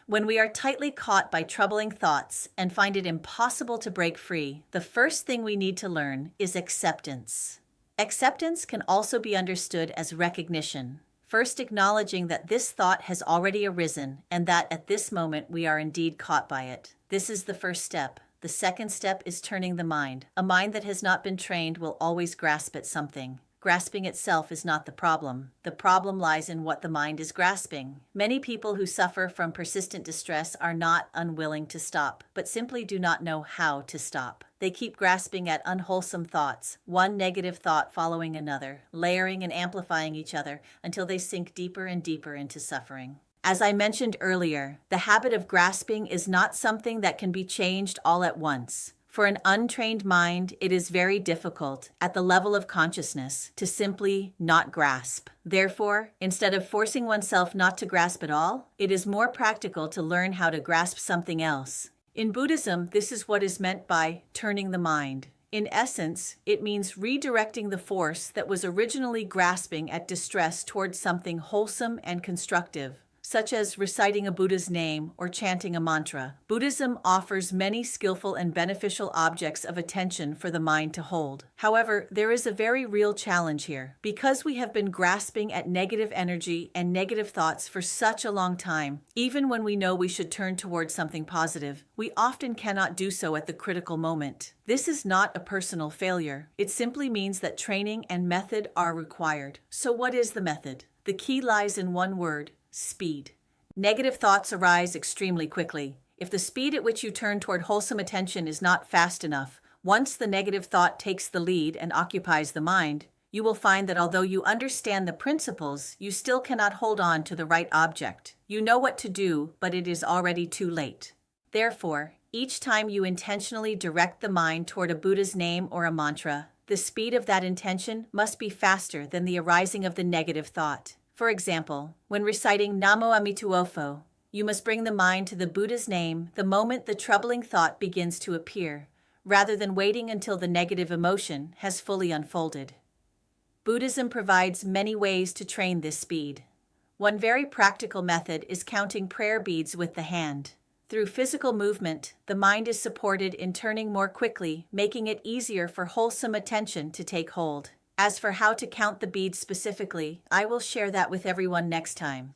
When we are tightly caught by troubling thoughts and find it impossible to break free, the first thing we need to learn is acceptance. Acceptance can also be understood as recognition, first acknowledging that this thought has already arisen and that at this moment we are indeed caught by it. This is the first step. The second step is turning the mind. A mind that has not been trained will always grasp at something. Grasping itself is not the problem. The problem lies in what the mind is grasping. Many people who suffer from persistent distress are not unwilling to stop, but simply do not know how to stop. They keep grasping at unwholesome thoughts, one negative thought following another, layering and amplifying each other until they sink deeper and deeper into suffering. As I mentioned earlier, the habit of grasping is not something that can be changed all at once. For an untrained mind, it is very difficult, at the level of consciousness, to simply not grasp. Therefore, instead of forcing oneself not to grasp at all, it is more practical to learn how to grasp something else. In Buddhism, this is what is meant by turning the mind. In essence, it means redirecting the force that was originally grasping at distress towards something wholesome and constructive, such as reciting a Buddha's name or chanting a mantra. Buddhism offers many skillful and beneficial objects of attention for the mind to hold. However, there is a very real challenge here. Because we have been grasping at negative energy and negative thoughts for such a long time, even when we know we should turn towards something positive, we often cannot do so at the critical moment. This is not a personal failure. It simply means that training and method are required. So what is the method? The key lies in one word: speed. Negative thoughts arise extremely quickly. If the speed at which you turn toward wholesome attention is not fast enough, once the negative thought takes the lead and occupies the mind, you will find that although you understand the principles, you still cannot hold on to the right object. You know what to do, but it is already too late. Therefore, each time you intentionally direct the mind toward a Buddha's name or a mantra, the speed of that intention must be faster than the arising of the negative thought. For example, when reciting Namo Amituofo, you must bring the mind to the Buddha's name the moment the troubling thought begins to appear, rather than waiting until the negative emotion has fully unfolded. Buddhism provides many ways to train this speed. One very practical method is counting prayer beads with the hand. Through physical movement, the mind is supported in turning more quickly, making it easier for wholesome attention to take hold. As for how to count the beads specifically, I will share that with everyone next time.